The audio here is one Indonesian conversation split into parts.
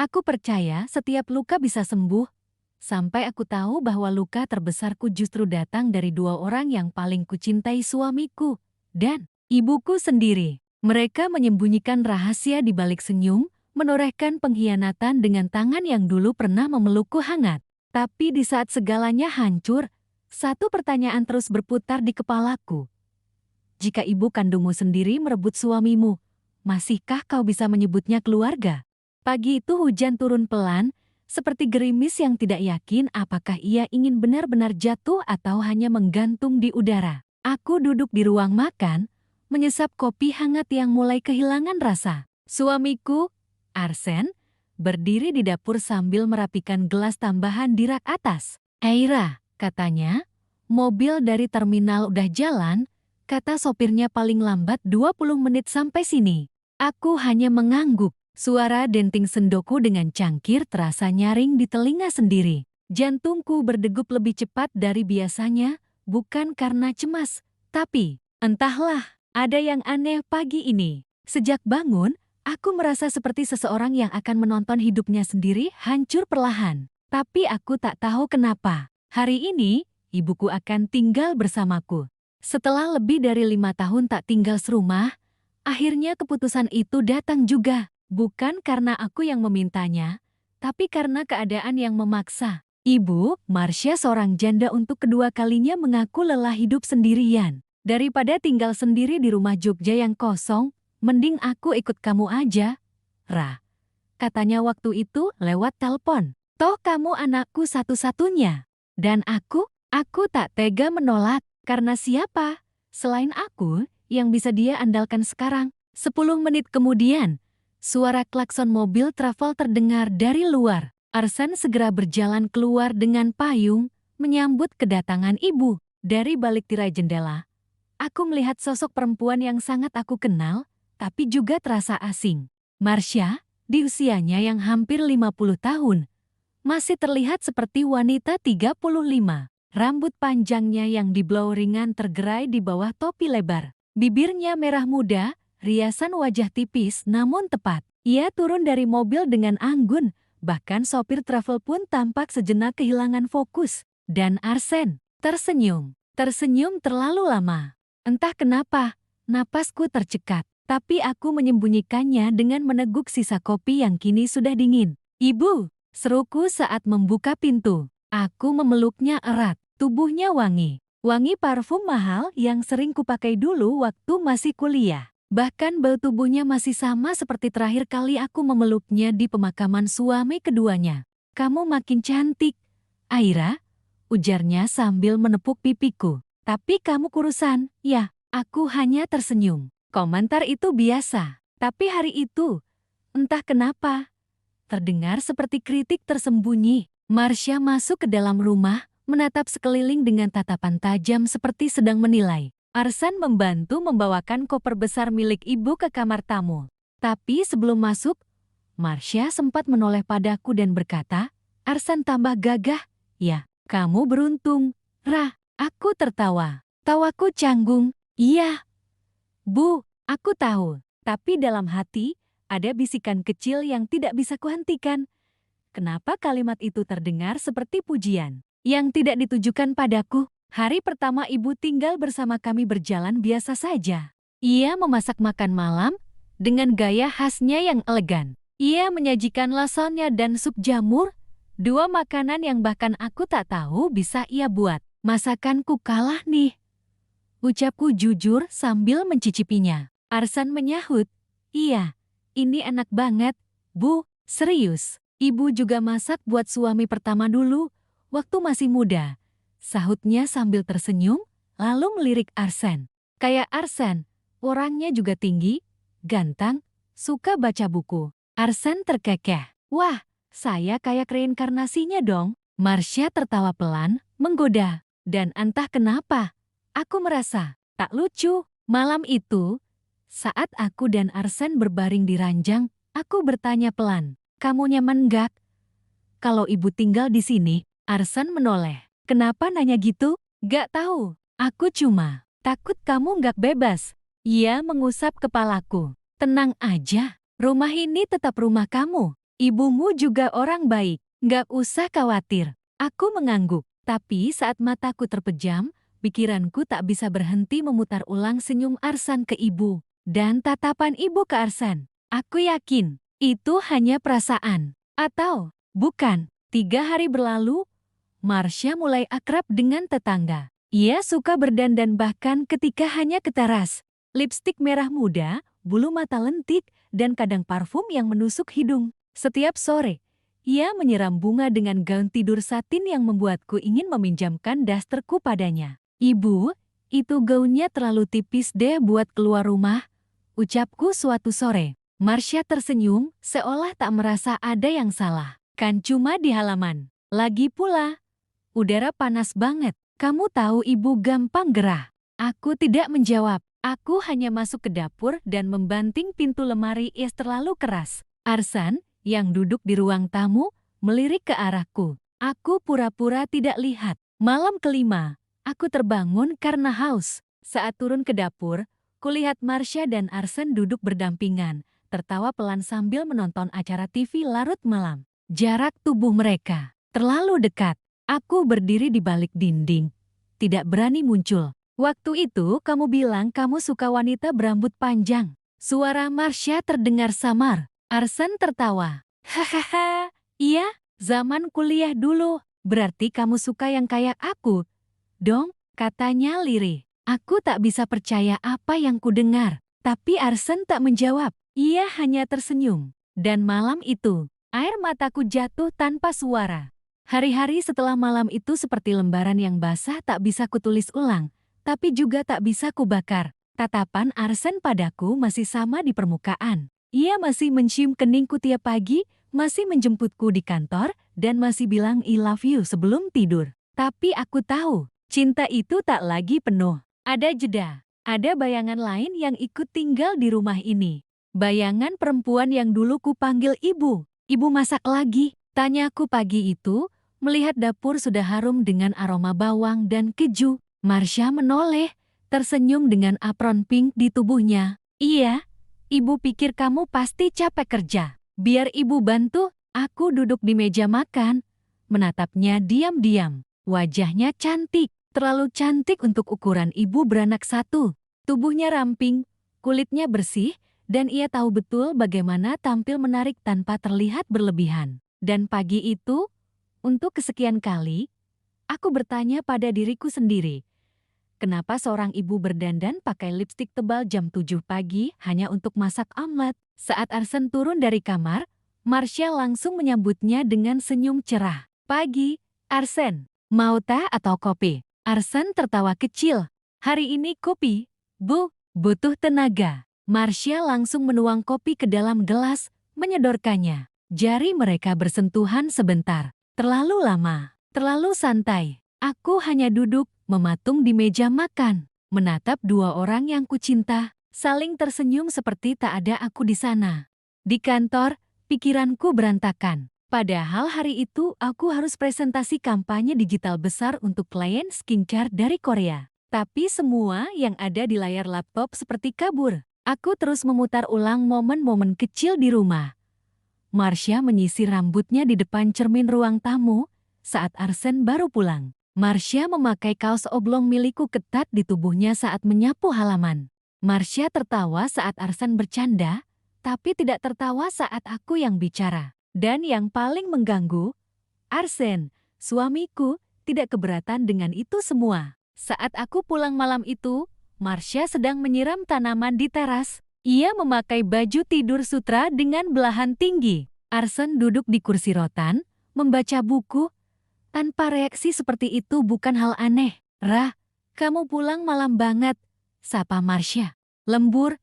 Aku percaya setiap luka bisa sembuh, sampai aku tahu bahwa luka terbesarku justru datang dari dua orang yang paling kucintai, suamiku dan ibuku sendiri. Mereka menyembunyikan rahasia di balik senyum, menorehkan pengkhianatan dengan tangan yang dulu pernah memelukku hangat. Tapi di saat segalanya hancur, satu pertanyaan terus berputar di kepalaku. Jika ibu kandungmu sendiri merebut suamimu, masihkah kau bisa menyebutnya keluarga? Pagi itu hujan turun pelan, seperti gerimis yang tidak yakin apakah ia ingin benar-benar jatuh atau hanya menggantung di udara. Aku duduk di ruang makan, menyesap kopi hangat yang mulai kehilangan rasa. Suamiku, Arsen, berdiri di dapur sambil merapikan gelas tambahan di rak atas. "Eira," katanya, "mobil dari terminal udah jalan, kata sopirnya paling lambat 20 menit sampai sini." Aku hanya mengangguk. Suara denting sendoku dengan cangkir terasa nyaring di telinga sendiri. Jantungku berdegup lebih cepat dari biasanya, bukan karena cemas, tapi entahlah, ada yang aneh pagi ini. Sejak bangun, aku merasa seperti seseorang yang akan menonton hidupnya sendiri hancur perlahan. Tapi aku tak tahu kenapa. Hari ini, ibuku akan tinggal bersamaku. Setelah lebih dari 5 tahun tak tinggal serumah, akhirnya keputusan itu datang juga. Bukan karena aku yang memintanya, tapi karena keadaan yang memaksa. Ibu, Marsha, seorang janda untuk kedua kalinya, mengaku lelah hidup sendirian. "Daripada tinggal sendiri di rumah Jogja yang kosong, mending aku ikut kamu aja, Ra," katanya waktu itu lewat telepon. "Toh kamu anakku satu-satunya." Dan aku tak tega menolak, karena siapa selain aku yang bisa dia andalkan sekarang? 10 menit kemudian, suara klakson mobil travel terdengar dari luar. Arsen segera berjalan keluar dengan payung, menyambut kedatangan ibu. Dari balik tirai jendela, aku melihat sosok perempuan yang sangat aku kenal, tapi juga terasa asing. Marsha, di usianya yang hampir 50 tahun, masih terlihat seperti wanita 35. Rambut panjangnya yang diblow ringan tergerai di bawah topi lebar. Bibirnya merah muda, riasan wajah tipis namun tepat. Ia turun dari mobil dengan anggun, bahkan sopir travel pun tampak sejenak kehilangan fokus. Dan Arsen tersenyum terlalu lama. Entah kenapa, napasku tercekat, tapi aku menyembunyikannya dengan meneguk sisa kopi yang kini sudah dingin. "Ibu," seruku saat membuka pintu. Aku memeluknya erat, tubuhnya wangi parfum mahal yang sering kupakai dulu waktu masih kuliah. Bahkan bau tubuhnya masih sama seperti terakhir kali aku memeluknya di pemakaman suami keduanya. "Kamu makin cantik, Aira," ujarnya sambil menepuk pipiku. "Tapi kamu kurusan." "Ya," aku hanya tersenyum. Komentar itu biasa. Tapi hari itu, entah kenapa, terdengar seperti kritik tersembunyi. Marsha masuk ke dalam rumah, menatap sekeliling dengan tatapan tajam seperti sedang menilai. Arsen membantu membawakan koper besar milik ibu ke kamar tamu. Tapi sebelum masuk, Marsha sempat menoleh padaku dan berkata, "Arsen tambah gagah." "Ya, kamu beruntung, Ra." Aku tertawa. Tawaku canggung. "Iya, Bu, aku tahu." Tapi dalam hati, ada bisikan kecil yang tidak bisa kuhentikan. Kenapa kalimat itu terdengar seperti pujian yang tidak ditujukan padaku? Hari pertama ibu tinggal bersama kami berjalan biasa saja. Ia memasak makan malam dengan gaya khasnya yang elegan. Ia menyajikan lasagna dan sup jamur, dua makanan yang bahkan aku tak tahu bisa ia buat. "Masakanku kalah nih," ucapku jujur sambil mencicipinya. Arsen menyahut, "Iya, ini enak banget, Bu, serius. Ibu juga masak buat suami pertama dulu, waktu masih muda," sahutnya sambil tersenyum, lalu melirik Arsen. "Kayak Arsen, orangnya juga tinggi, ganteng, suka baca buku." Arsen terkekeh. "Wah, saya kayak reinkarnasinya dong." Marsha tertawa pelan, menggoda. Dan entah kenapa, aku merasa tak lucu. Malam itu, saat aku dan Arsen berbaring di ranjang, aku bertanya pelan, "Kamu nyaman nggak kalau ibu tinggal di sini?" Arsen menoleh. "Kenapa nanya gitu?" "Gak tahu. Aku cuma takut kamu nggak bebas." Ia mengusap kepalaku. "Tenang aja. Rumah ini tetap rumah kamu." Ibumu juga orang baik, nggak usah khawatir. Aku mengangguk, tapi saat mataku terpejam, pikiranku tak bisa berhenti memutar ulang senyum Arsan ke ibu, dan tatapan ibu ke Arsan. Aku yakin, itu hanya perasaan. Atau, bukan. 3 hari berlalu, Marsha mulai akrab dengan tetangga. Ia suka berdandan bahkan ketika hanya ke teras. Lipstik merah muda, bulu mata lentik, dan kadang parfum yang menusuk hidung. Setiap sore, ia menyiram bunga dengan gaun tidur satin yang membuatku ingin meminjamkan dasterku padanya. Ibu, itu gaunnya terlalu tipis deh buat keluar rumah, ucapku suatu sore. Marsha tersenyum, seolah tak merasa ada yang salah. Kan cuma di halaman. Lagi pula, udara panas banget. Kamu tahu ibu gampang gerah. Aku tidak menjawab. Aku hanya masuk ke dapur dan membanting pintu lemari es terlalu keras. Arsan, yang duduk di ruang tamu, melirik ke arahku. Aku pura-pura tidak lihat. Malam kelima, aku terbangun karena haus. Saat turun ke dapur, kulihat Marsha dan Arsan duduk berdampingan, tertawa pelan sambil menonton acara TV larut malam. Jarak tubuh mereka terlalu dekat. Aku berdiri di balik dinding, tidak berani muncul. Waktu itu kamu bilang kamu suka wanita berambut panjang. Suara Marsha terdengar samar. Arsan tertawa. Hahaha, iya, zaman kuliah dulu. Berarti kamu suka yang kayak aku, dong, katanya lirih. Aku tak bisa percaya apa yang kudengar. Tapi Arsan tak menjawab. Ia hanya tersenyum. Dan malam itu, air mataku jatuh tanpa suara. Hari-hari setelah malam itu seperti lembaran yang basah tak bisa kutulis ulang, tapi juga tak bisa kubakar. Tatapan Arsan padaku masih sama di permukaan. Ia masih mencium keningku tiap pagi, masih menjemputku di kantor, dan masih bilang I love you sebelum tidur. Tapi aku tahu, cinta itu tak lagi penuh. Ada jeda, ada bayangan lain yang ikut tinggal di rumah ini. Bayangan perempuan yang dulu kupanggil ibu. Ibu masak lagi, tanyaku pagi itu, melihat dapur sudah harum dengan aroma bawang dan keju. Marsha menoleh, tersenyum dengan apron pink di tubuhnya. Iya, ibu pikir kamu pasti capek kerja. Biar ibu bantu. Aku duduk di meja makan, menatapnya diam-diam. Wajahnya cantik, terlalu cantik untuk ukuran ibu beranak satu. Tubuhnya ramping, kulitnya bersih, dan ia tahu betul bagaimana tampil menarik tanpa terlihat berlebihan. Dan pagi itu, untuk kesekian kali, aku bertanya pada diriku sendiri, kenapa seorang ibu berdandan pakai lipstik tebal jam 7 pagi hanya untuk masak omelet? Saat Arsan turun dari kamar, Marsha langsung menyambutnya dengan senyum cerah. Pagi, Arsan. Mau teh atau kopi? Arsan tertawa kecil. Hari ini kopi, Bu. Butuh tenaga. Marsha langsung menuang kopi ke dalam gelas, menyodorkannya. Jari mereka bersentuhan sebentar. Terlalu lama, terlalu santai. Aku hanya duduk, mematung di meja makan, menatap dua orang yang kucinta, saling tersenyum seperti tak ada aku di sana. Di kantor, pikiranku berantakan. Padahal hari itu aku harus presentasi kampanye digital besar untuk klien skincare dari Korea. Tapi semua yang ada di layar laptop seperti kabur. Aku terus memutar ulang momen-momen kecil di rumah. Marsha menyisir rambutnya di depan cermin ruang tamu saat Arsan baru pulang. Marsha memakai kaos oblong milikku ketat di tubuhnya saat menyapu halaman. Marsha tertawa saat Arsan bercanda, tapi tidak tertawa saat aku yang bicara. Dan yang paling mengganggu, Arsan, suamiku, tidak keberatan dengan itu semua. Saat aku pulang malam itu, Marsha sedang menyiram tanaman di teras. Ia memakai baju tidur sutra dengan belahan tinggi. Arsan duduk di kursi rotan, membaca buku. Tanpa reaksi seperti itu bukan hal aneh. Rah, kamu pulang malam banget, sapa Marsha. Lembur,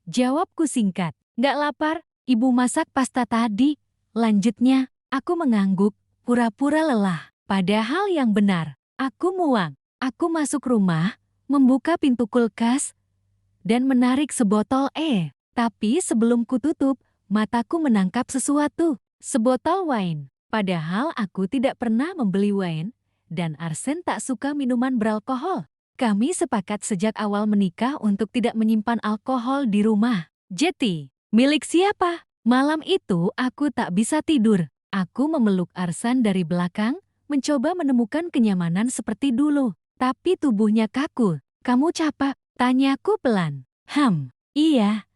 jawabku singkat. Gak lapar, ibu masak pasta tadi. Lanjutnya, aku mengangguk, pura-pura lelah. Padahal yang benar, aku muak. Aku masuk rumah, membuka pintu kulkas, dan menarik sebotol Tapi sebelum kututup, mataku menangkap sesuatu. Sebotol wine. Padahal aku tidak pernah membeli wine, dan Arsan tak suka minuman beralkohol. Kami sepakat sejak awal menikah untuk tidak menyimpan alkohol di rumah. Jeti, milik siapa? Malam itu aku tak bisa tidur. Aku memeluk Arsan dari belakang, mencoba menemukan kenyamanan seperti dulu. Tapi tubuhnya kaku. Kamu capek? Tanyaku pelan. Iya.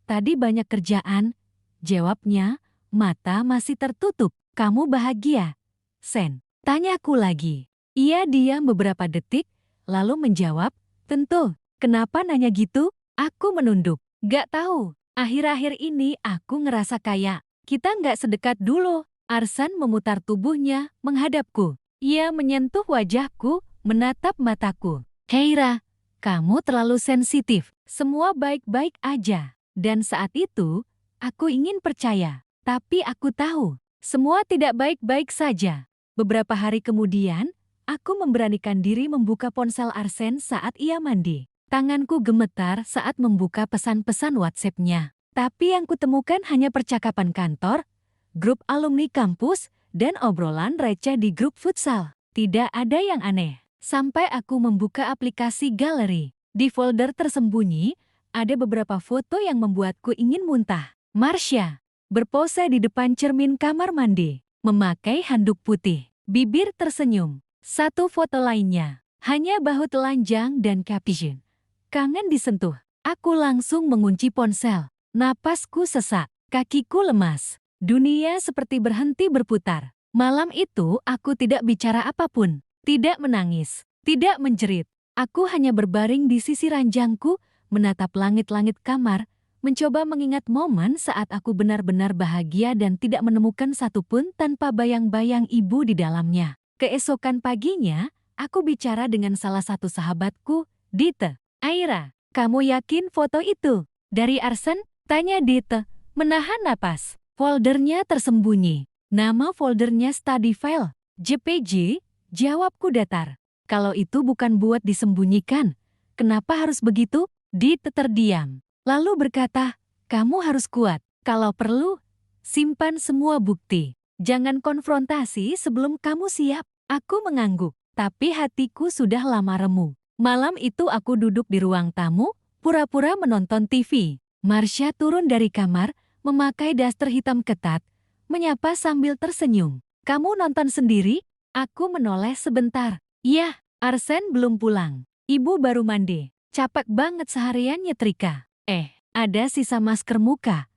Tadi banyak kerjaan. Jawabnya, mata masih tertutup. Kamu bahagia? Sen. Tanyaku lagi. Ia diam beberapa detik, lalu menjawab, tentu. Kenapa nanya gitu? Aku menunduk. Gak tahu. Akhir-akhir ini aku ngerasa kayak kita nggak sedekat dulu. Arsan memutar tubuhnya menghadapku. Ia menyentuh wajahku, menatap mataku. Heira, kamu terlalu sensitif. Semua baik-baik aja. Dan saat itu, aku ingin percaya. Tapi aku tahu, semua tidak baik-baik saja. Beberapa hari kemudian, aku memberanikan diri membuka ponsel Arsen saat ia mandi. Tanganku gemetar saat membuka pesan-pesan WhatsApp-nya. Tapi yang kutemukan hanya percakapan kantor, grup alumni kampus, dan obrolan receh di grup futsal. Tidak ada yang aneh. Sampai aku membuka aplikasi galeri. Di folder tersembunyi, ada beberapa foto yang membuatku ingin muntah. Marsha berpose di depan cermin kamar mandi, memakai handuk putih. Bibir tersenyum. Satu foto lainnya, hanya bahu telanjang dan caption. Kangen disentuh. Aku langsung mengunci ponsel. Napasku sesak, kakiku lemas. Dunia seperti berhenti berputar. Malam itu aku tidak bicara apapun, tidak menangis, tidak menjerit. Aku hanya berbaring di sisi ranjangku, menatap langit-langit kamar, mencoba mengingat momen saat aku benar-benar bahagia dan tidak menemukan satupun tanpa bayang-bayang ibu di dalamnya. Keesokan paginya, aku bicara dengan salah satu sahabatku, Dite. Aira, kamu yakin foto itu dari Arsen? Tanya Dite, menahan napas. Foldernya tersembunyi. Nama foldernya study file, JPG, jawabku datar. Kalau itu bukan buat disembunyikan, kenapa harus begitu? Dite terdiam. Lalu berkata, kamu harus kuat. Kalau perlu, simpan semua bukti. Jangan konfrontasi sebelum kamu siap. Aku mengangguk, tapi hatiku sudah lama remu. Malam itu aku duduk di ruang tamu, pura-pura menonton TV. Marsha turun dari kamar, memakai daster hitam ketat, menyapa sambil tersenyum. Kamu nonton sendiri? Aku menoleh sebentar. Iya, Arsen belum pulang. Ibu baru mandi. Capek banget seharian nyetrika. Ada sisa masker muka.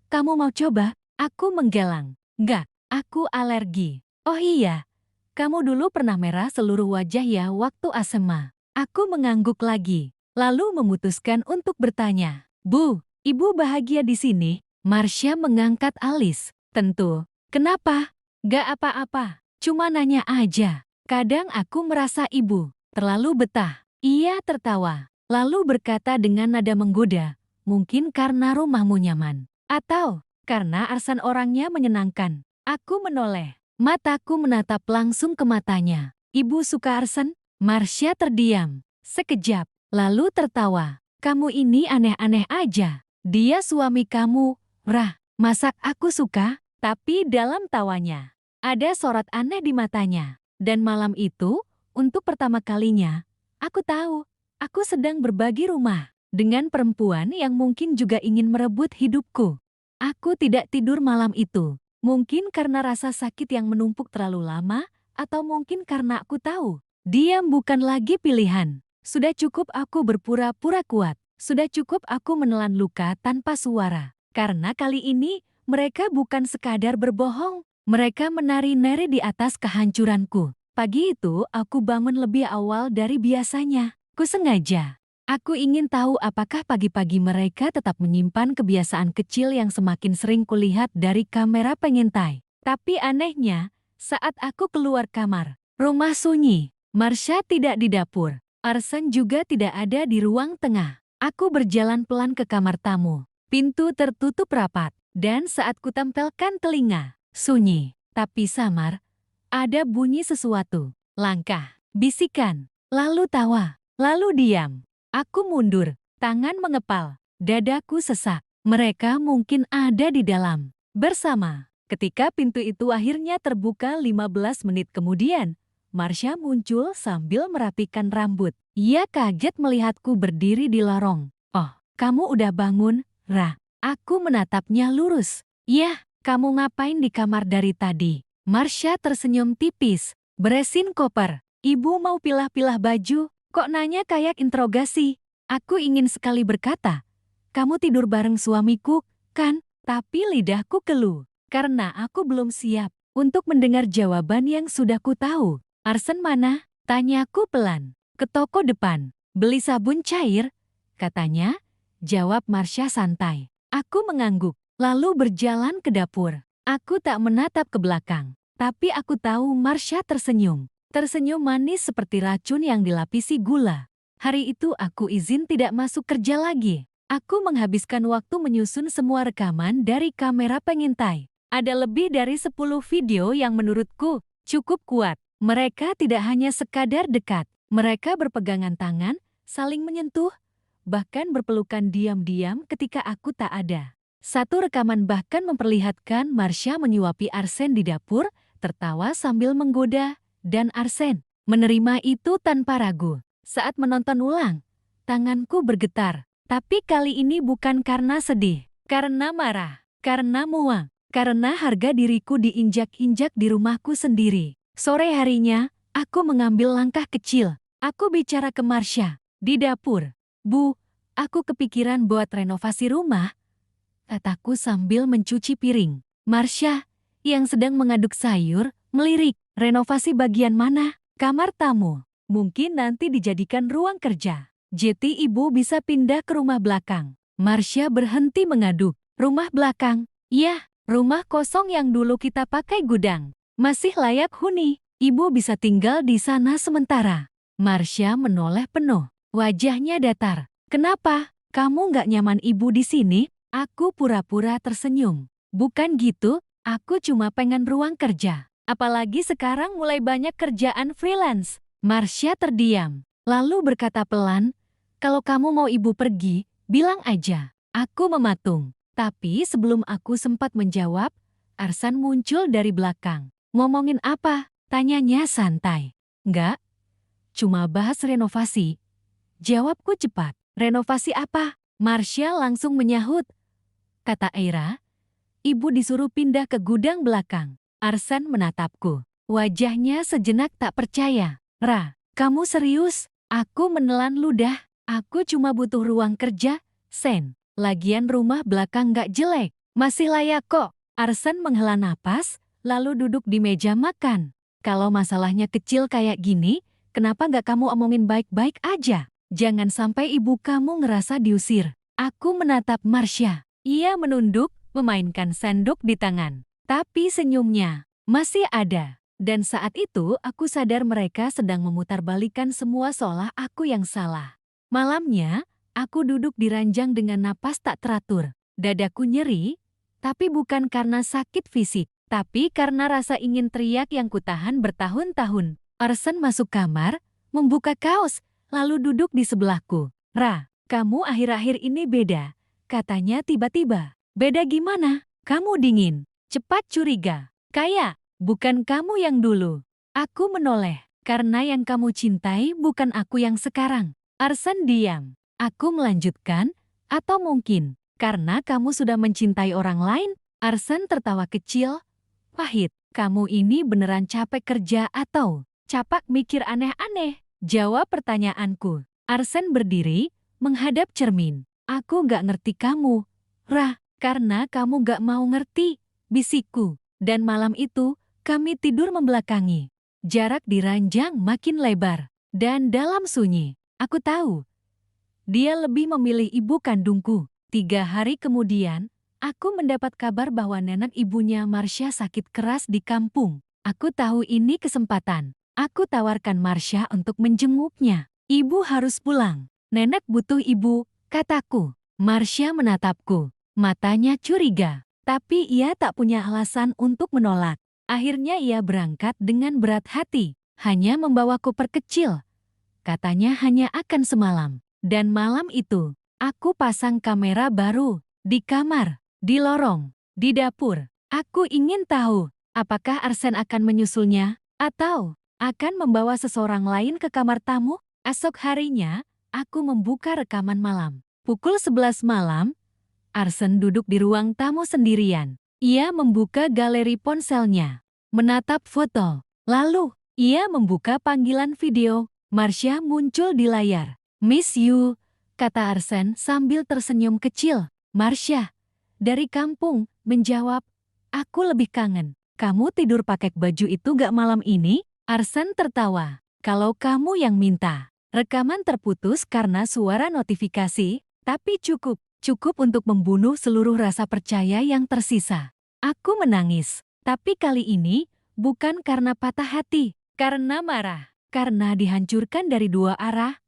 Kamu mau coba? Aku menggelang. Enggak, aku alergi. Oh iya, kamu dulu pernah merah seluruh wajah ya waktu asma. Aku mengangguk lagi, lalu memutuskan untuk bertanya. Bu, ibu bahagia di sini? Marsha mengangkat alis. Tentu. Kenapa? Gak apa-apa, cuma nanya aja. Kadang aku merasa ibu terlalu betah. Ia tertawa, lalu berkata dengan nada menggoda. Mungkin karena rumahmu nyaman. Atau karena Arsan orangnya menyenangkan. Aku menoleh. Mataku menatap langsung ke matanya. Ibu suka Arsan? Marsha terdiam. Sekejap, lalu tertawa. Kamu ini aneh-aneh aja. Dia suami kamu, Rah. Masak aku suka, tapi dalam tawanya ada sorot aneh di matanya. Dan malam itu, untuk pertama kalinya, aku tahu, aku sedang berbagi rumah dengan perempuan yang mungkin juga ingin merebut hidupku. Aku tidak tidur malam itu. Mungkin karena rasa sakit yang menumpuk terlalu lama, atau mungkin karena aku tahu, diam bukan lagi pilihan. Sudah cukup aku berpura-pura kuat. Sudah cukup aku menelan luka tanpa suara. Karena kali ini, mereka bukan sekadar berbohong. Mereka menari-nari di atas kehancuranku. Pagi itu, aku bangun lebih awal dari biasanya. Kusengaja. Aku ingin tahu apakah pagi-pagi mereka tetap menyimpan kebiasaan kecil yang semakin sering kulihat dari kamera pengintai. Tapi anehnya, saat aku keluar kamar, rumah sunyi. Marsha tidak di dapur. Arsen juga tidak ada di ruang tengah. Aku berjalan pelan ke kamar tamu. Pintu tertutup rapat, dan saat kutempelkan telinga, sunyi, tapi samar, ada bunyi sesuatu. Langkah, bisikan, lalu tawa, lalu diam. Aku mundur, tangan mengepal, dadaku sesak. Mereka mungkin ada di dalam, bersama. Ketika pintu itu akhirnya terbuka 15 menit kemudian, Marsha muncul sambil merapikan rambut. Ia kaget melihatku berdiri di lorong. Oh, kamu udah bangun, Rah. Aku menatapnya lurus. Yah, kamu ngapain di kamar dari tadi? Marsha tersenyum tipis. Beresin koper. Ibu mau pilah-pilah baju. Kok nanya kayak interogasi? Aku ingin sekali berkata, kamu tidur bareng suamiku, kan? Tapi lidahku keluh. Karena aku belum siap untuk mendengar jawaban yang sudah ku tahu. Arsen mana? Tanyaku pelan. Ke toko depan. Beli sabun cair, katanya. Jawab Marsha santai. Aku mengangguk, lalu berjalan ke dapur. Aku tak menatap ke belakang. Tapi aku tahu Marsha tersenyum. Tersenyum manis seperti racun yang dilapisi gula. Hari itu aku izin tidak masuk kerja lagi. Aku menghabiskan waktu menyusun semua rekaman dari kamera pengintai. Ada lebih dari 10 video yang menurutku cukup kuat. Mereka tidak hanya sekadar dekat. Mereka berpegangan tangan, saling menyentuh, bahkan berpelukan diam-diam ketika aku tak ada. Satu rekaman bahkan memperlihatkan Marsha menyuapi Arsen di dapur, tertawa sambil menggoda, dan Arsen menerima itu tanpa ragu. Saat menonton ulang, tanganku bergetar. Tapi kali ini bukan karena sedih, karena marah, karena muak, karena harga diriku diinjak-injak di rumahku sendiri. Sore harinya, aku mengambil langkah kecil. Aku bicara ke Marsha di dapur. Bu, aku kepikiran buat renovasi rumah, kataku sambil mencuci piring. Marsha, yang sedang mengaduk sayur, melirik. Renovasi bagian mana? Kamar tamu. Mungkin nanti dijadikan ruang kerja. Jadi ibu bisa pindah ke rumah belakang. Marsha berhenti mengaduk. Rumah belakang? Iya, rumah kosong yang dulu kita pakai gudang. Masih layak huni. Ibu bisa tinggal di sana sementara. Marsha menoleh penuh. Wajahnya datar. Kenapa? Kamu nggak nyaman ibu di sini? Aku pura-pura tersenyum. Bukan gitu, aku cuma pengen ruang kerja. Apalagi sekarang mulai banyak kerjaan freelance. Marsha terdiam, lalu berkata pelan, kalau kamu mau ibu pergi, bilang aja. Aku mematung. Tapi sebelum aku sempat menjawab, Arsen muncul dari belakang. Ngomongin apa? Tanyanya santai. Enggak, cuma bahas renovasi. Jawabku cepat. Renovasi apa? Marsha langsung menyahut. Kata Eira, ibu disuruh pindah ke gudang belakang. Arsen menatapku. Wajahnya sejenak tak percaya. Ra, kamu serius? Aku menelan ludah. Aku cuma butuh ruang kerja, Sen. Lagian rumah belakang gak jelek. Masih layak kok. Arsen menghela napas, lalu duduk di meja makan. Kalau masalahnya kecil kayak gini, kenapa gak kamu omongin baik-baik aja? Jangan sampai ibu kamu ngerasa diusir. Aku menatap Marsha. Ia menunduk, memainkan sendok di tangan. Tapi senyumnya masih ada. Dan saat itu aku sadar mereka sedang memutarbalikkan semua seolah aku yang salah. Malamnya, aku duduk di ranjang dengan napas tak teratur. Dadaku nyeri, tapi bukan karena sakit fisik, tapi karena rasa ingin teriak yang kutahan bertahun-tahun. Arsen masuk kamar, membuka kaos, lalu duduk di sebelahku. Ra, kamu akhir-akhir ini beda. Katanya tiba-tiba. Beda gimana? Kamu dingin. Cepat curiga. Kayak, bukan kamu yang dulu. Aku menoleh. Karena yang kamu cintai bukan aku yang sekarang. Arsen diam. Aku melanjutkan. Atau mungkin, karena kamu sudah mencintai orang lain. Arsen tertawa kecil. Pahit, kamu ini beneran capek kerja atau capek mikir aneh-aneh? Jawab pertanyaanku. Arsen berdiri, menghadap cermin. Aku gak ngerti kamu, Rah, karena kamu gak mau ngerti, bisikku. Dan malam itu, kami tidur membelakangi. Jarak di ranjang makin lebar. Dan dalam sunyi, aku tahu. Dia lebih memilih ibu kandungku. 3 hari kemudian, aku mendapat kabar bahwa nenek ibunya Marsha sakit keras di kampung. Aku tahu ini kesempatan. Aku tawarkan Marsha untuk menjenguknya. Ibu harus pulang. Nenek butuh ibu, kataku. Marsha menatapku. Matanya curiga. Tapi ia tak punya alasan untuk menolak. Akhirnya ia berangkat dengan berat hati. Hanya membawa koper kecil. Katanya hanya akan semalam. Dan malam itu, aku pasang kamera baru. Di kamar, di lorong, di dapur. Aku ingin tahu, apakah Arsen akan menyusulnya? Atau akan membawa seseorang lain ke kamar tamu? Esok harinya, aku membuka rekaman malam. Pukul 11 malam, Arsen duduk di ruang tamu sendirian. Ia membuka galeri ponselnya, menatap foto. Lalu, ia membuka panggilan video. Marsha muncul di layar. "Miss you," kata Arsen sambil tersenyum kecil. Marsha, dari kampung, menjawab, "Aku lebih kangen. Kamu tidur pakai baju itu gak malam ini?" Arsen tertawa. "Kalau kamu yang minta." Rekaman terputus karena suara notifikasi, tapi cukup untuk membunuh seluruh rasa percaya yang tersisa. Aku menangis, tapi kali ini bukan karena patah hati, karena marah, karena dihancurkan dari dua arah,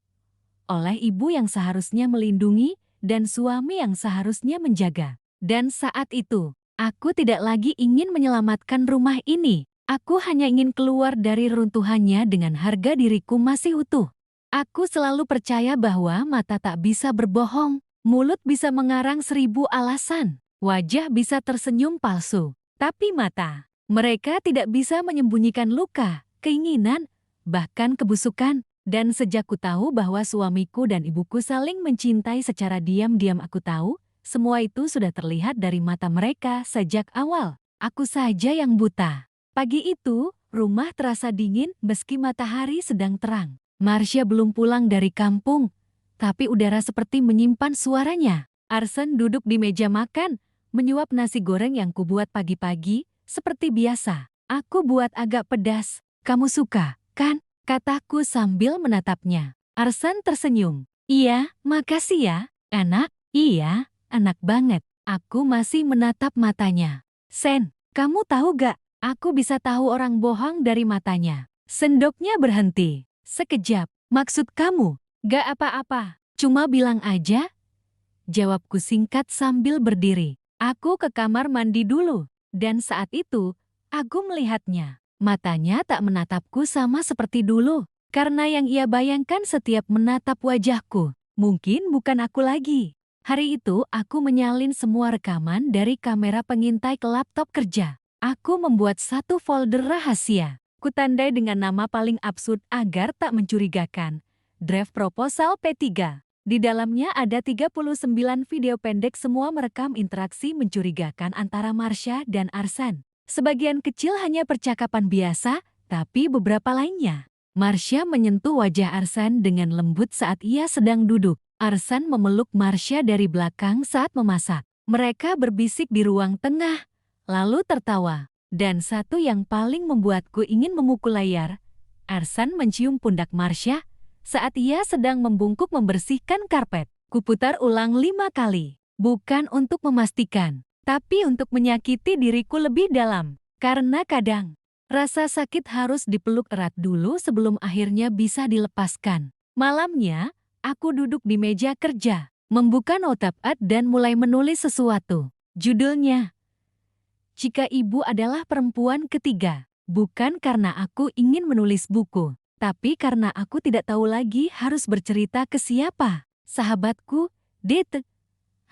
oleh ibu yang seharusnya melindungi dan suami yang seharusnya menjaga. Dan saat itu, aku tidak lagi ingin menyelamatkan rumah ini. Aku hanya ingin keluar dari runtuhannya dengan harga diriku masih utuh. Aku selalu percaya bahwa mata tak bisa berbohong, mulut bisa mengarang 1000 alasan, wajah bisa tersenyum palsu, tapi mata, mereka tidak bisa menyembunyikan luka, keinginan, bahkan kebusukan. Dan sejak ku tahu bahwa suamiku dan ibuku saling mencintai secara diam-diam, aku tahu, semua itu sudah terlihat dari mata mereka sejak awal. Aku saja yang buta. Pagi itu, rumah terasa dingin meski matahari sedang terang. Marsha belum pulang dari kampung, tapi udara seperti menyimpan suaranya. Arsen duduk di meja makan, menyuap nasi goreng yang kubuat pagi-pagi, seperti biasa. "Aku buat agak pedas. Kamu suka, kan?" kataku sambil menatapnya. Arsen tersenyum. "Iya, makasih ya, anak." "Iya, anak banget." Aku masih menatap matanya. "Sen, kamu tahu gak, aku bisa tahu orang bohong dari matanya." Sendoknya berhenti. Sekejap. "Maksud kamu?" "Gak apa-apa, cuma bilang aja." Jawabku singkat sambil berdiri. Aku ke kamar mandi dulu. Dan saat itu, aku melihatnya. Matanya tak menatapku sama seperti dulu, karena yang ia bayangkan setiap menatap wajahku, mungkin bukan aku lagi. Hari itu aku menyalin semua rekaman dari kamera pengintai ke laptop kerja. Aku membuat satu folder rahasia. Kutandai dengan nama paling absurd agar tak mencurigakan. Draft Proposal P3. Di dalamnya ada 39 video pendek, semua merekam interaksi mencurigakan antara Marsha dan Arsen. Sebagian kecil hanya percakapan biasa, tapi beberapa lainnya. Marsha menyentuh wajah Arsen dengan lembut saat ia sedang duduk. Arsen memeluk Marsha dari belakang saat memasak. Mereka berbisik di ruang tengah, lalu tertawa. Dan satu yang paling membuatku ingin memukul layar, Arsen mencium pundak Marsha saat ia sedang membungkuk membersihkan karpet. Kuputar ulang 5 kali, bukan untuk memastikan, tapi untuk menyakiti diriku lebih dalam. Karena kadang, rasa sakit harus dipeluk erat dulu sebelum akhirnya bisa dilepaskan. Malamnya, aku duduk di meja kerja, membuka notepad dan mulai menulis sesuatu. Judulnya, "Jika Ibu Adalah Perempuan Ketiga." Bukan karena aku ingin menulis buku, tapi karena aku tidak tahu lagi harus bercerita ke siapa. Sahabatku, Dete,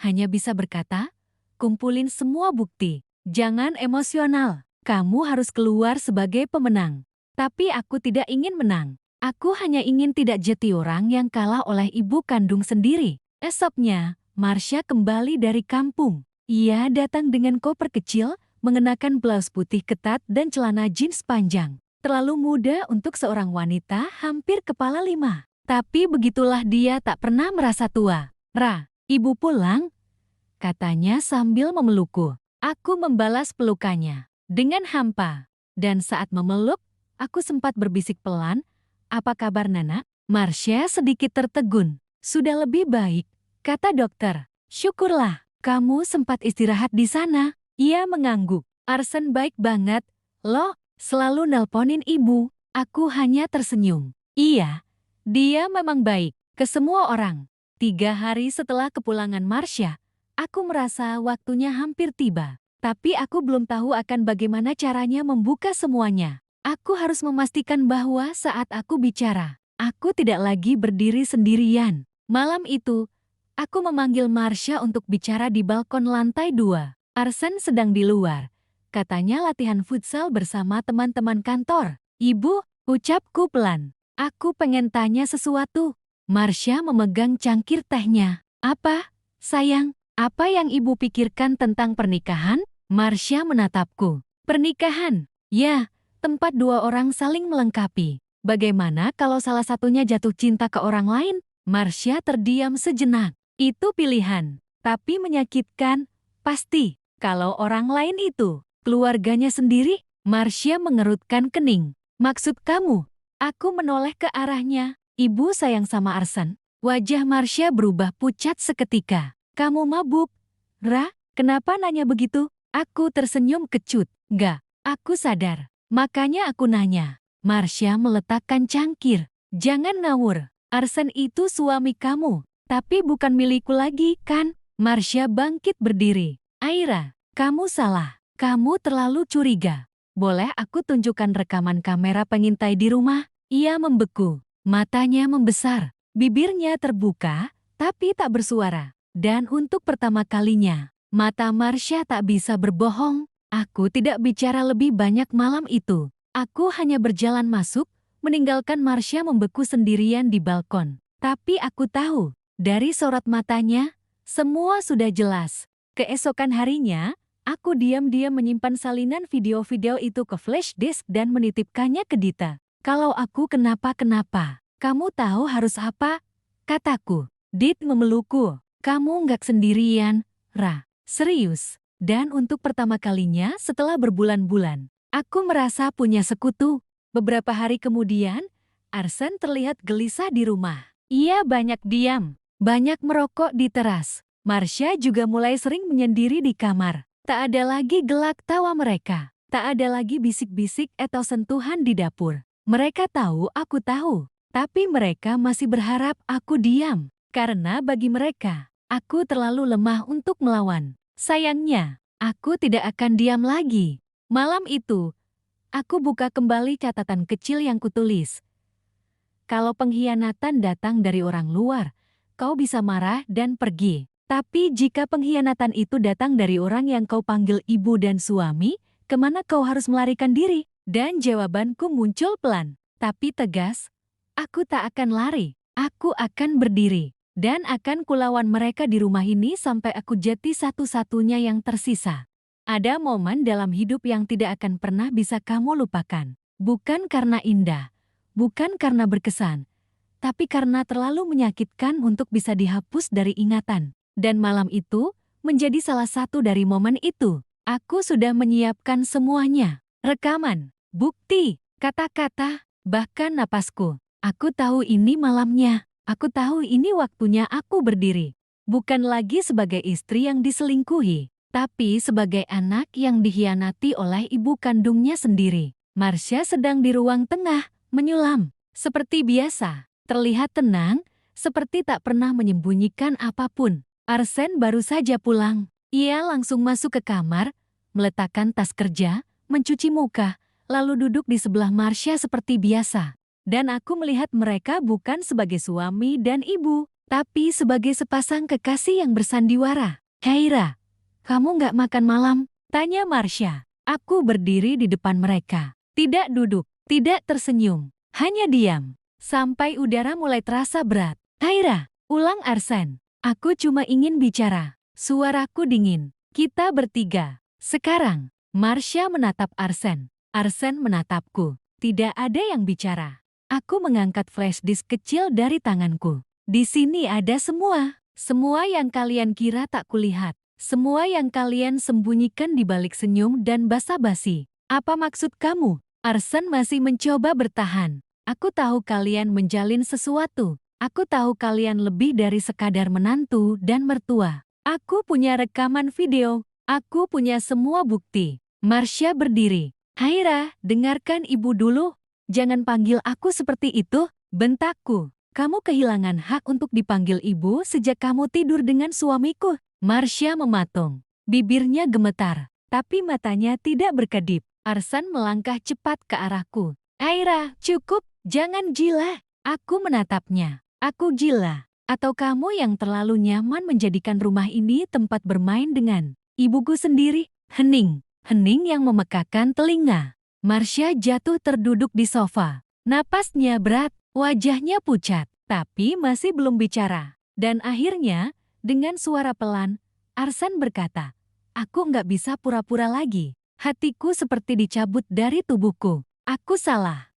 hanya bisa berkata, "Kumpulin semua bukti. Jangan emosional. Kamu harus keluar sebagai pemenang." Tapi aku tidak ingin menang. Aku hanya ingin tidak jadi orang yang kalah oleh ibu kandung sendiri. Esoknya, Marsha kembali dari kampung. Ia datang dengan koper kecil, mengenakan blouse putih ketat dan celana jeans panjang. Terlalu muda untuk seorang wanita hampir kepala 5. Tapi begitulah dia tak pernah merasa tua. "Ra, ibu pulang?" katanya sambil memelukku. Aku membalas pelukannya dengan hampa. Dan saat memeluk, aku sempat berbisik pelan, "Apa kabar, Nana?" Marsha sedikit tertegun. "Sudah lebih baik," kata dokter. "Syukurlah, kamu sempat istirahat di sana." Ia mengangguk. "Arsen baik banget, loh, selalu nelponin ibu." Aku hanya tersenyum. Iya, dia memang baik ke semua orang. 3 hari setelah kepulangan Marsha, aku merasa waktunya hampir tiba. Tapi aku belum tahu akan bagaimana caranya membuka semuanya. Aku harus memastikan bahwa saat aku bicara, aku tidak lagi berdiri sendirian. Malam itu, aku memanggil Marsha untuk bicara di balkon lantai 2. Arsen sedang di luar. Katanya latihan futsal bersama teman-teman kantor. "Ibu," ucapku pelan. "Aku pengen tanya sesuatu." Marsha memegang cangkir tehnya. "Apa, sayang? Apa yang ibu pikirkan tentang pernikahan?" Marsha menatapku. Pernikahan? Ya, tempat dua orang saling melengkapi. Bagaimana kalau salah satunya jatuh cinta ke orang lain? Marsha terdiam sejenak. Itu pilihan, tapi menyakitkan, pasti. Kalau orang lain itu, keluarganya sendiri, Marsha mengerutkan kening. Maksud kamu? Aku menoleh ke arahnya. Ibu sayang sama Arsen. Wajah Marsha berubah pucat seketika. Kamu mabuk? Ra, kenapa nanya begitu? Aku tersenyum kecut. Gak, aku sadar. Makanya aku nanya. Marsha meletakkan cangkir. Jangan ngawur. Arsen itu suami kamu. Tapi bukan milikku lagi, kan? Marsha bangkit berdiri. Aira, kamu salah. Kamu terlalu curiga. Boleh aku tunjukkan rekaman kamera pengintai di rumah? Ia membeku. Matanya membesar. Bibirnya terbuka, tapi tak bersuara. Dan untuk pertama kalinya, mata Marsha tak bisa berbohong. Aku tidak bicara lebih banyak malam itu. Aku hanya berjalan masuk, meninggalkan Marsha membeku sendirian di balkon. Tapi aku tahu, dari sorot matanya, semua sudah jelas. Keesokan harinya, aku diam-diam menyimpan salinan video-video itu ke flash disk dan menitipkannya ke Dita. Kalau aku kenapa-kenapa, kamu tahu harus apa? Kataku. Dit memelukku. Kamu nggak sendirian, Ra. Serius. Dan untuk pertama kalinya setelah berbulan-bulan, aku merasa punya sekutu. Beberapa hari kemudian, Arsen terlihat gelisah di rumah. Ia banyak diam, banyak merokok di teras. Marsha juga mulai sering menyendiri di kamar. Tak ada lagi gelak tawa mereka. Tak ada lagi bisik-bisik atau sentuhan di dapur. Mereka tahu aku tahu, tapi mereka masih berharap aku diam. Karena bagi mereka, aku terlalu lemah untuk melawan. Sayangnya, aku tidak akan diam lagi. Malam itu, aku buka kembali catatan kecil yang kutulis. Kalau pengkhianatan datang dari orang luar, kau bisa marah dan pergi. Tapi jika pengkhianatan itu datang dari orang yang kau panggil ibu dan suami, kemana kau harus melarikan diri? Dan jawabanku muncul pelan, tapi tegas. Aku tak akan lari, aku akan berdiri. Dan akan kulawan mereka di rumah ini sampai aku jati satu-satunya yang tersisa. Ada momen dalam hidup yang tidak akan pernah bisa kamu lupakan. Bukan karena indah, bukan karena berkesan, tapi karena terlalu menyakitkan untuk bisa dihapus dari ingatan. Dan malam itu menjadi salah satu dari momen itu. Aku sudah menyiapkan semuanya. Rekaman, bukti, kata-kata, bahkan napasku. Aku tahu ini malamnya. Aku tahu ini waktunya aku berdiri. Bukan lagi sebagai istri yang diselingkuhi, tapi sebagai anak yang dikhianati oleh ibu kandungnya sendiri. Marsha sedang di ruang tengah, menyulam. Seperti biasa, terlihat tenang, seperti tak pernah menyembunyikan apapun. Arsen baru saja pulang. Ia langsung masuk ke kamar, meletakkan tas kerja, mencuci muka, lalu duduk di sebelah Marsha seperti biasa. Dan aku melihat mereka bukan sebagai suami dan ibu, tapi sebagai sepasang kekasih yang bersandiwara. Aira, kamu nggak makan malam? Tanya Marsha. Aku berdiri di depan mereka. Tidak duduk, tidak tersenyum, hanya diam. Sampai udara mulai terasa berat. Aira, ulang Arsen. Aku cuma ingin bicara. Suaraku dingin. Kita bertiga. Sekarang, Marsha menatap Arsen. Arsen menatapku. Tidak ada yang bicara. Aku mengangkat flash disk kecil dari tanganku. Di sini ada semua. Semua yang kalian kira tak kulihat. Semua yang kalian sembunyikan di balik senyum dan basa-basi. Apa maksud kamu? Arsen masih mencoba bertahan. Aku tahu kalian menjalin sesuatu. Aku tahu kalian lebih dari sekadar menantu dan mertua. Aku punya rekaman video. Aku punya semua bukti. Marsha berdiri. Aira, dengarkan ibu dulu. Jangan panggil aku seperti itu, bentakku. Kamu kehilangan hak untuk dipanggil ibu sejak kamu tidur dengan suamiku. Marsha mematung. Bibirnya gemetar, tapi matanya tidak berkedip. Arsen melangkah cepat ke arahku. Aira, cukup, jangan gila. Aku menatapnya. Aku gila. Atau kamu yang terlalu nyaman menjadikan rumah ini tempat bermain dengan ibuku sendiri? Hening. Hening yang memekakan telinga. Marsha jatuh terduduk di sofa. Napasnya berat, wajahnya pucat, tapi masih belum bicara. Dan akhirnya, dengan suara pelan, Arsen berkata, Aku nggak bisa pura-pura lagi. Hatiku seperti dicabut dari tubuhku. Aku salah.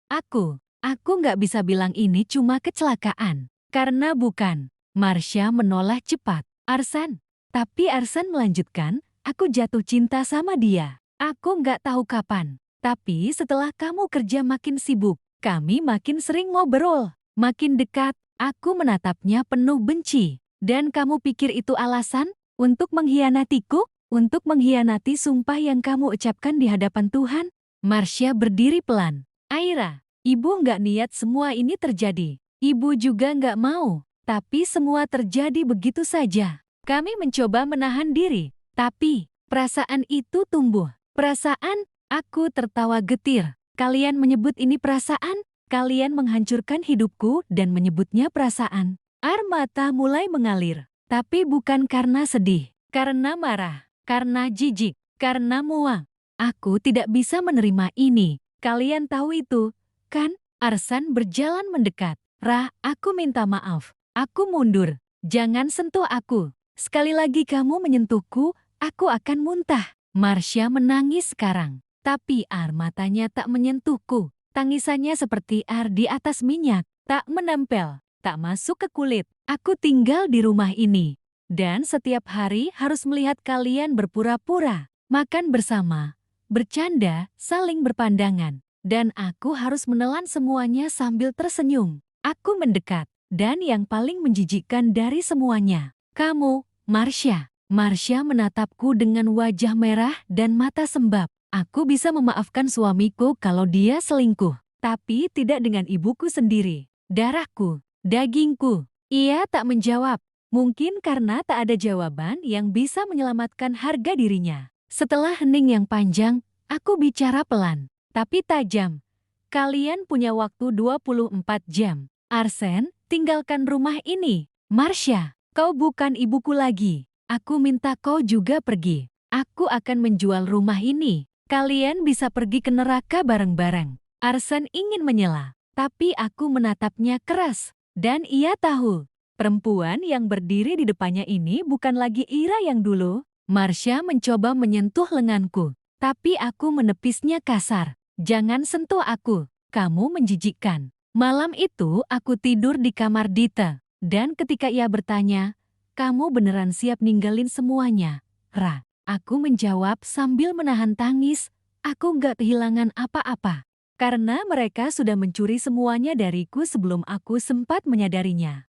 Aku nggak bisa bilang ini cuma kecelakaan. Karena bukan. Marsha menoleh cepat. Arsen. Tapi Arsen melanjutkan, aku jatuh cinta sama dia. Aku nggak tahu kapan. Tapi setelah kamu kerja makin sibuk, kami makin sering ngobrol. Makin dekat, aku menatapnya penuh benci. Dan kamu pikir itu alasan untuk mengkhianatiku? Untuk mengkhianati sumpah yang kamu ucapkan di hadapan Tuhan? Marsha berdiri pelan. Aira, ibu nggak niat semua ini terjadi. Ibu juga nggak mau. Tapi semua terjadi begitu saja. Kami mencoba menahan diri. Tapi, perasaan itu tumbuh. Perasaan? Aku tertawa getir. Kalian menyebut ini perasaan? Kalian menghancurkan hidupku dan menyebutnya perasaan. Air mata mulai mengalir. Tapi bukan karena sedih. Karena marah. Karena jijik. Karena muak. Aku tidak bisa menerima ini. Kalian tahu itu, kan? Arsen berjalan mendekat. Rah, aku minta maaf. Aku mundur. Jangan sentuh aku. Sekali lagi kamu menyentuhku, aku akan muntah. Marsha menangis sekarang. Tapi air matanya tak menyentuhku. Tangisannya seperti air di atas minyak. Tak menempel. Tak masuk ke kulit. Aku tinggal di rumah ini. Dan setiap hari harus melihat kalian berpura-pura. Makan bersama. Bercanda, saling berpandangan. Dan aku harus menelan semuanya sambil tersenyum. Aku mendekat. Dan yang paling menjijikkan dari semuanya, kamu, Marsha. Marsha menatapku dengan wajah merah dan mata sembab. Aku bisa memaafkan suamiku kalau dia selingkuh. Tapi tidak dengan ibuku sendiri. Darahku, dagingku. Ia tak menjawab. Mungkin karena tak ada jawaban yang bisa menyelamatkan harga dirinya. Setelah hening yang panjang, aku bicara pelan, tapi tajam. Kalian punya waktu 24 jam. Arsen, tinggalkan rumah ini. Marsha, kau bukan ibuku lagi. Aku minta kau juga pergi. Aku akan menjual rumah ini. Kalian bisa pergi ke neraka bareng-bareng. Arsen ingin menyela, tapi aku menatapnya keras. Dan ia tahu, perempuan yang berdiri di depannya ini bukan lagi Ira yang dulu. Marsha mencoba menyentuh lenganku, tapi aku menepisnya kasar. Jangan sentuh aku, kamu menjijikkan. Malam itu aku tidur di kamar Dita. Dan ketika ia bertanya, kamu beneran siap ninggalin semuanya? Ra, aku menjawab sambil menahan tangis, aku nggak kehilangan apa-apa. Karena mereka sudah mencuri semuanya dariku sebelum aku sempat menyadarinya.